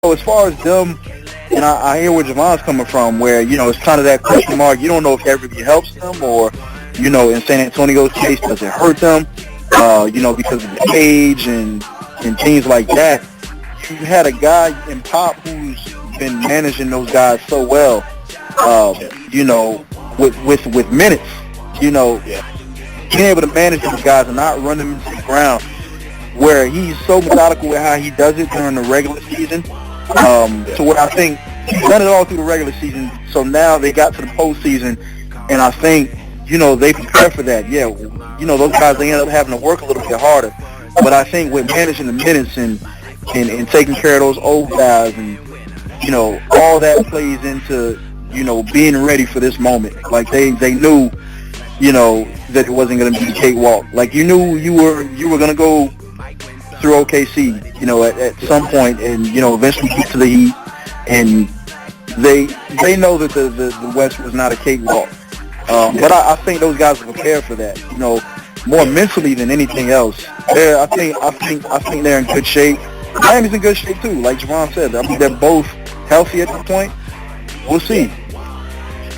as far as them, and I hear where Javon's coming from, where, it's kind of that question mark. You don't know if that really helps them, or, in San Antonio's case, does it hurt them, because of the age and things like that. You had a guy in Pop who's been managing those guys so well, with minutes, being able to manage these guys and not run them into the ground, where he's so methodical with how he does it during the regular season, to where I think he's done it all through the regular season, so now they got to the postseason, and I think, they prepare for that. Yeah, those guys, they end up having to work a little bit harder, but I think with managing the minutes and taking care of those old guys, and, all that plays into, being ready for this moment. Like, they knew, that it wasn't going to be a cakewalk. Like, you knew you were going to go through OKC, at some point, and, eventually get to the Heat, and they know that the West was not a cakewalk. But I think those guys are prepared for that, more mentally than anything else. I think they're in good shape. Miami's in good shape too, like Javon said. I mean, they're both healthy at this point. We'll see.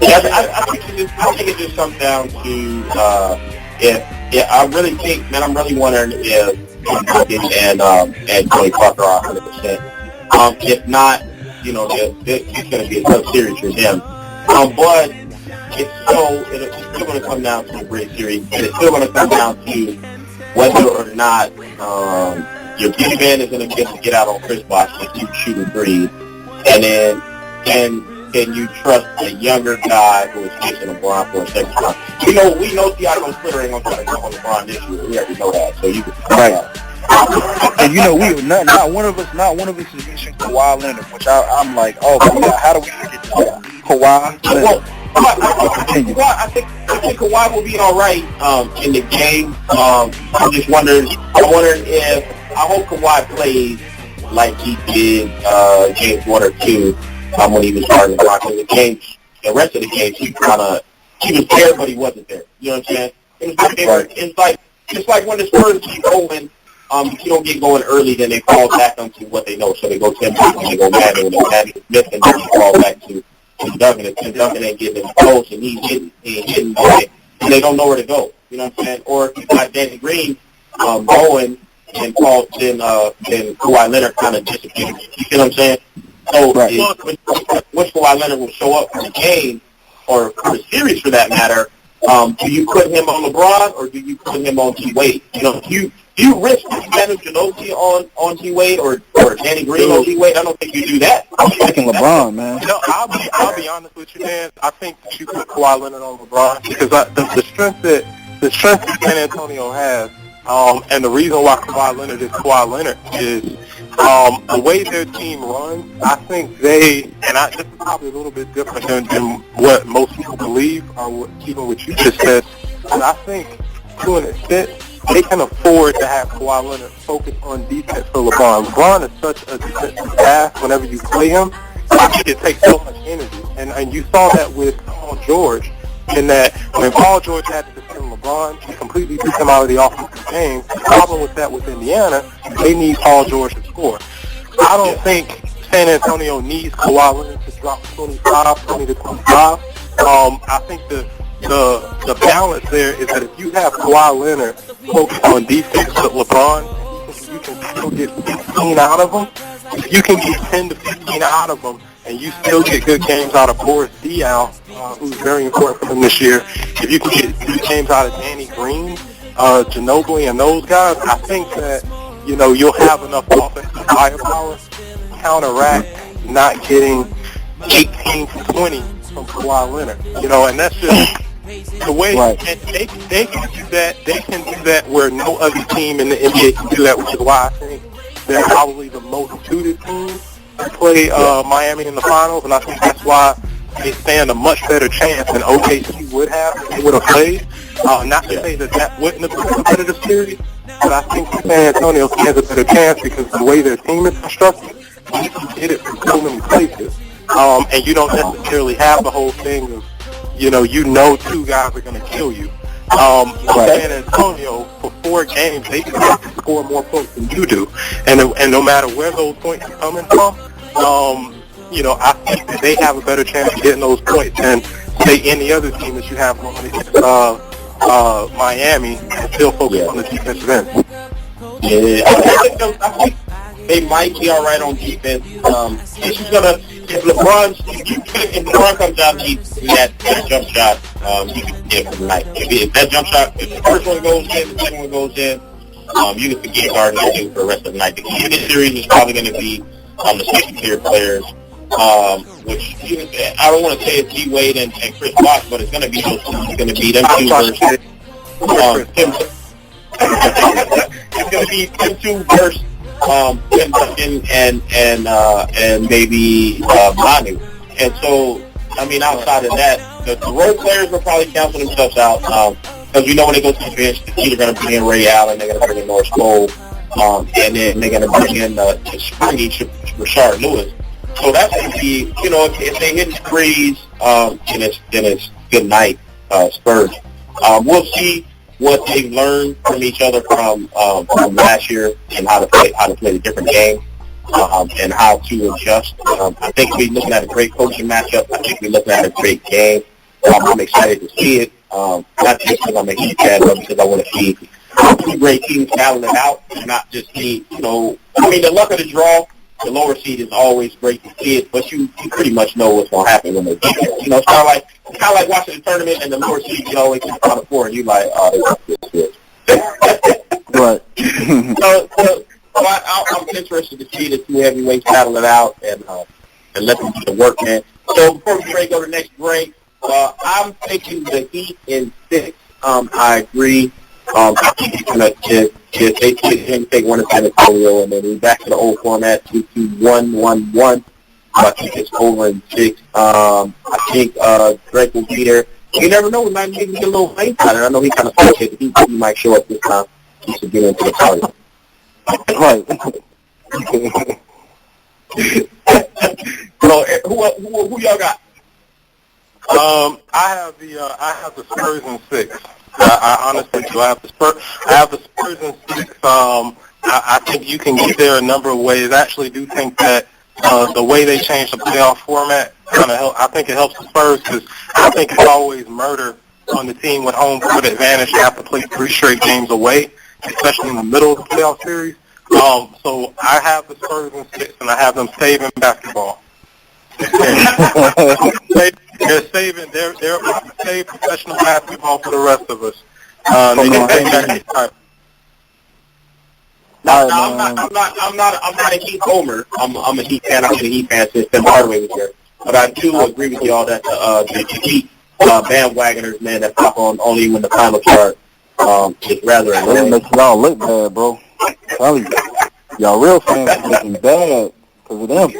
Yeah, I think it just comes down to I really think, man, I'm really wondering if and Tony Parker are 100%. If not, it's going to be a tough series for them. But it's still going to come down to a great series, and it's still going to come down to whether or not your big man is going to get out on Chris Bosh and keep shooting threes, and then can you trust a younger guy who is facing LeBron for a second time? We know Thiago's Twitter ain't going to try to come on LeBron this year. We already know that, so you can right. And we not one of us is mentioning Kawhi Leonard, which I'm like, oh my God, how do we forget this guy? Kawhi Leonard. I think Kawhi will be all right in the game. I'm just wondering if I hope Kawhi plays like he did games 1 or 2 when he was starting to block in the games. The rest of the games, he was there, but he wasn't there. You know what I'm saying? It's like when the Spurs keep going. If you don't get going early, then they fall back onto what they know. So they go Tim Duncan, they go Madden, when they're Madden Smith, and then they fall back to Tim Duncan. And Tim Duncan ain't getting him close, and he's hitting, and they don't know where to go. You know what I'm saying? Or if you got Danny Green going, and then Kawhi Leonard kind of disappears. You see what I'm saying? So which Kawhi Leonard will show up for the game, or for the series for that matter, do you put him on LeBron, or do you put him on T-Wade? Do you risk Manu Ginobili on T-Wade or Danny Green on T-Wade? I don't think you do that. I'm picking LeBron, man. I'll be honest with you, man. I think that you put Kawhi Leonard on LeBron because the strength that San Antonio has, and the reason why Kawhi Leonard is the way their team runs. I think this is probably a little bit different than what most people believe, or even what you just said. But I think to an extent, they can afford to have Kawhi Leonard focus on defense for LeBron. LeBron is such a defensive pass whenever you play him. It takes so much energy. And you saw that with Paul George, in that when Paul George had to defend LeBron, he completely took him out of the offensive game. The problem with that with Indiana, they need Paul George to score. I don't think San Antonio needs Kawhi Leonard to drop 20 to 25. I think the balance there is that if you have Kawhi Leonard focused on defense with LeBron, you can still get 15 out of him. If you can get 10 to 15 out of him, and you still get good games out of Boris Diaw, who's very important for them this year, if you can get good games out of Danny Green, Ginobili, and those guys, I think that, you'll have enough offensive firepower to counteract not getting 18 to 20 from Kawhi Leonard. And that's just the way, and they can do that. They can do that where no other team in the NBA can do that, which is why I think they're probably the most suited team to play Miami in the finals, and I think that's why they stand a much better chance than OKC would have if they would have played. Not to say that wouldn't have been a competitive series, but I think San Antonio stands a better chance because the way their team is constructed, you can get it from so many places, and you don't necessarily have the whole thing of, two guys are going to kill you. San Antonio, for 4 games, they can score more points than you do. And no matter where those points are coming from, I think that they have a better chance of getting those points than, say, any other team that you have going against Miami and still focus on the defensive end. Yeah, I think they might be all right on defense. If LeBron comes out and needs that jump shot, you can get it from the night. If that jump shot, if the first one goes in, the second one goes in, you can forget guarding that dude for the rest of the night. The key to this series is probably going to be the second-tier players, which I don't want to say it's D-Wade and Chris Bosh, but it's going to be those two. It's going to be them two versus it's going to be them two versus Tim Duncan and maybe Manu. And so, I mean, outside of that, the role players will probably cancel themselves out because we know when they go to the bench, they're either going to bring in Ray Allen, they're going to bring in Norris Cole, and then they're going to bring in springy Rashard Lewis. So that's going to be, if they hit threes, then it's good night, Spurs. We'll see what they've learned from each other from last year and how to play the different games and how to adjust. I think we're looking at a great coaching matchup. I think we're looking at a great game. I'm excited to see it. Not just because I'm a Heat fan, but because I want to see two great teams battle it out and not just see, the luck of the draw. The lower seed is always great to see it, but you pretty much know what's going to happen when they get there. It's kind of like watching the tournament and the lower seed, always in front of 4, and you like, oh, they got this. Right. I'm interested to see the two heavyweights battle it out and let them do the work, man. So before we go to the next break, I'm thinking the Heat in 6. I agree. I think it's going to they take one of San Antonio and then we're back to the old format, 2-2-1-1-1. I think it's over in 6. I think Drake will be there. You never know. We might maybe get a little late on it. I know he kind of frustrated. He might show up this time. He should get into the party. Right. So, who y'all got? I have the Spurs in 6. I honestly do. I have the Spurs in 6. I think you can get there a number of ways. I actually do think that the way they changed the playoff format kind of help. I think it helps the Spurs because I think it's always murder on the team with home court advantage. You have to play 3 straight games away, especially in the middle of the playoff series. So I have the Spurs in 6, and I have them saving basketball. They're saving. They're about to save professional basketball for the rest of us. I'm not a Heat homer. I'm a Heat fan. I've been a Heat fan since Tim Hardaway was here. But I do agree with y'all that the Heat bandwagoners, man, that pop on only when the final chart is rather annoying. It makes y'all look bad, bro. Tell you, y'all real fans are looking bad because of them.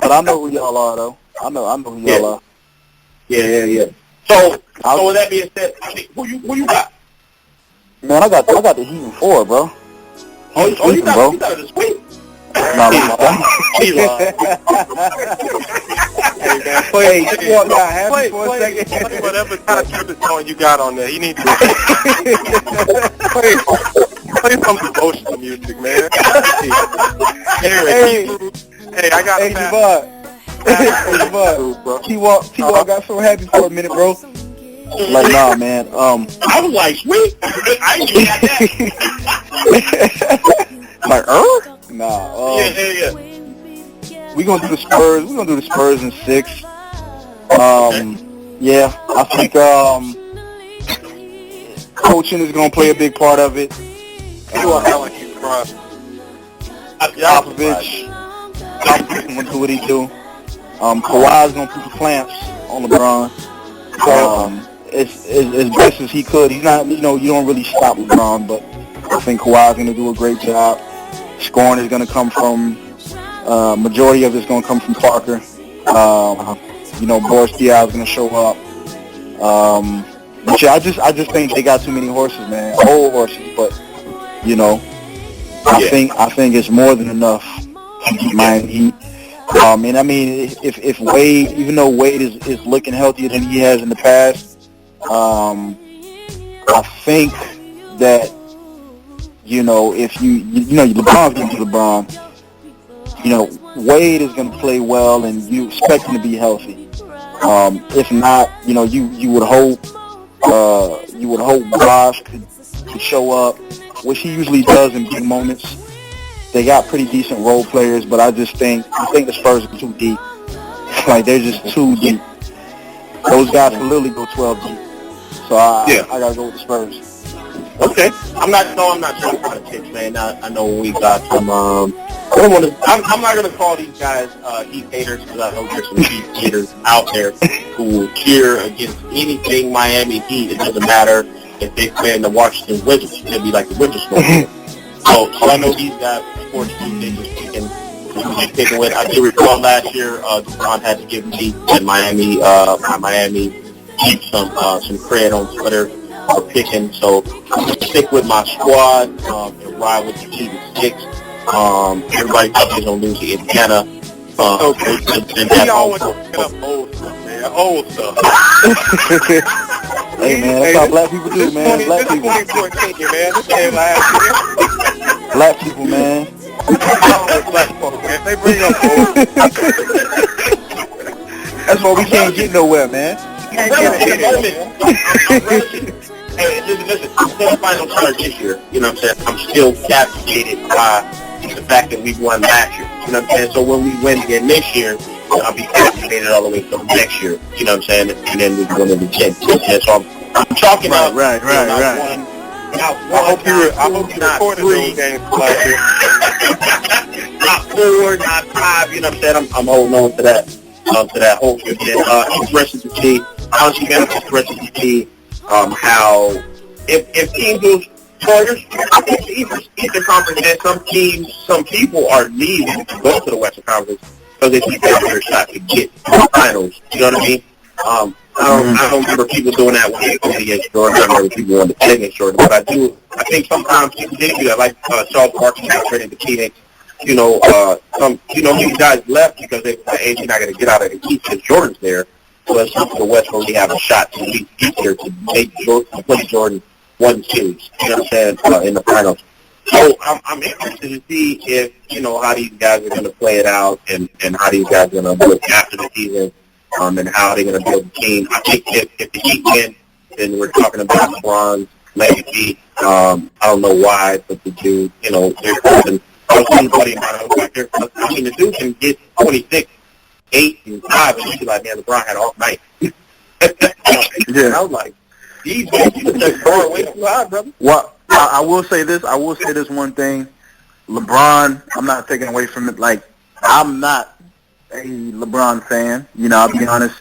But I know who y'all are, though. I know who y'all are. Yeah. So with that being said, I mean, who you got? Man, I got the Heat in 4, bro. You got the sweep. No. Hey, man, play whatever kind of tripping song you got on there. You need to play some devotional music, man. Erick, hey, I got Javon. T-Walk got so happy for a minute, bro. Like, nah, man. I was like, sweet. I ain't even got that. Like, Nah. Yeah. We gonna do the Spurs. We're gonna do the Spurs in 6. Yeah, I think coaching is gonna play a big part of it. Popovich gonna do what he do. Kawhi's gonna put the clamps on LeBron. As best as he could. He's not, you don't really stop LeBron, but I think Kawhi's gonna do a great job. Scoring is gonna come from majority of it's gonna come from Parker. Boris Diaw is gonna show up. But yeah, I just think they got too many horses, man. Old horses, but I think it's more than enough to keep Miami Heat. And I mean, if Wade, even though Wade is looking healthier than he has in the past, I think that if LeBron's going to LeBron, Wade is going to play well, and you expect him to be healthy. If not, you would hope Bosh could show up, which he usually does in big moments. They got pretty decent role players, but I think the Spurs are too deep. Like, they're just too deep. Those guys can literally go 12 deep. So I gotta go with the Spurs. Okay, I'm not trying to pitch, man. I know we got some. I'm not gonna call these guys Heat haters, because I know there's some Heat haters out there who will cheer against anything Miami Heat. It doesn't matter if they play in the Washington Wizards. It'll be like the Winter Storm. So I know these guys, unfortunately, they just picking with. I do recall last year, Javon had to give me and Miami Heat some credit on Twitter for picking. So I'm going to stick with my squad and ride with the Heat at 6. Everybody thought they was going to lose to Indiana. We always picking up old stuff, man. Old stuff. Hey, man, that's how black people do, man. Black people. Man. This ain't last year. Black people, man. Black folks, man. They bring up old. That's why we can't get nowhere, man. Hey, listen, I'm still final start this year. You know what I'm saying? I'm still captivated by the fact that we won last year. You know what I'm saying? So when we win again this year, I'll be captivated all the way till next year. You know what I'm saying? And then we go into the championship. So I'm talking about right. I hope you recorded those games last year. Not 4, not 5. You know what I'm saying? I'm holding on to that hope. Interested to see, honestly, man, it's interested to see how if teams lose Warriors, I think the Eastern Conference and some people are needing to go to the Western Conference because they think that's their shot to get to the finals. You know what I mean? I don't remember people doing that when they played against Jordan. I remember people wanting to play against Jordan, but I think sometimes people did do that. Like Charles Barkley got traded to Phoenix. These guys left because they were like, hey, you're not going to get out of the East because Jordan's there. So let's look to the West where we have a shot to at least get there to make Jordan, to play Jordan one series. You know what I'm saying? In the finals. So I'm interested to see if, how these guys are going to play it out and how these guys are going to look after the season and how they're going to build the team. I think if the Heat win, then we're talking about LeBron's legacy. I don't know why, but the dude, there's something. I mean, the dude can get 26, 8, and 5, and you be like, man, LeBron had off night. And I was like, these guys, you just far away too high, brother. Well, I will say this one thing. LeBron, I'm not taking away from it. Like, I'm not a LeBron fan. I'll be honest.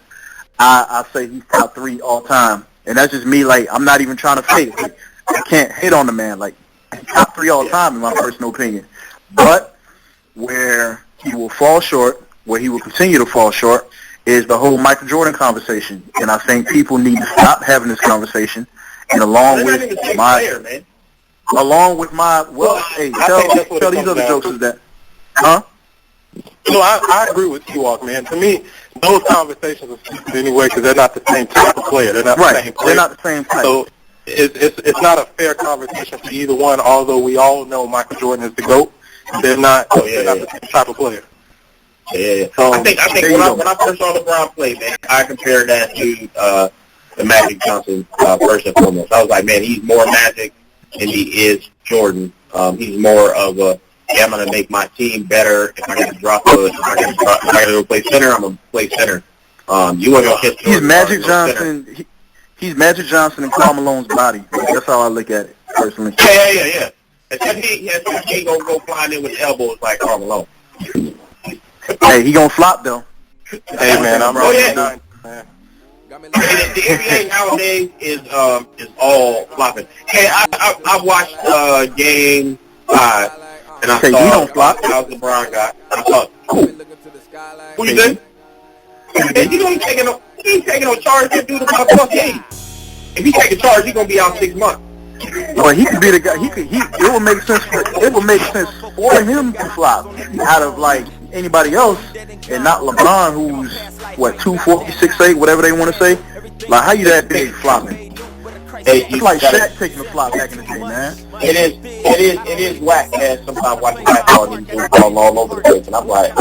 I say he's top 3 all time. And that's just me. Like, I'm not even trying to fake. Like, I can't hate on the man. Like, he's top 3 all time in my personal opinion. But where he will fall short, where he will continue to fall short, is the whole Michael Jordan conversation. And I think people need to stop having this conversation. And along with my, hey, tell these other jokes is that, huh? I agree with you, Walk, man. To me, those conversations are stupid anyway because they're not the same type of player. They're not the same player. They're not the same type. So it's not a fair conversation for either one. Although we all know Michael Jordan is the GOAT, they're not the same type of player. Yeah. So I think when I first saw LeBron play, man, I compared that to the Magic Johnson first and foremost. I was like, man, he's more Magic than he is Jordan. He's more of a, I'm going to make my team better. If I got to drop if I got to go play center, I'm going to play center. You want to hit Jordan. He's Magic Johnson in Karl Malone's body. That's how I look at it, personally. Yeah. Except he ain't going to go flying in with elbows like Karl Malone. Hey, he gonna flop though. Hey man, I'm rolling. The NBA nowadays is all flopping. Hey, I watched Game 5 and I saw he don't flop. How LeBron got. I thought, who you think? And he ain't taking no charge. That dude about 4 games. If he take a charge, he's gonna be out 6 months. Well, he could be the guy. It would make sense for him to flop out of like anybody else, and not LeBron, who's 240, 6'8", whatever they want to say. Like, how you that big flopping? It's like Shaq taking the flop back in the day, man. It is whack, man. Sometimes watching basketball and these dudes falling all over the place, and I'm like,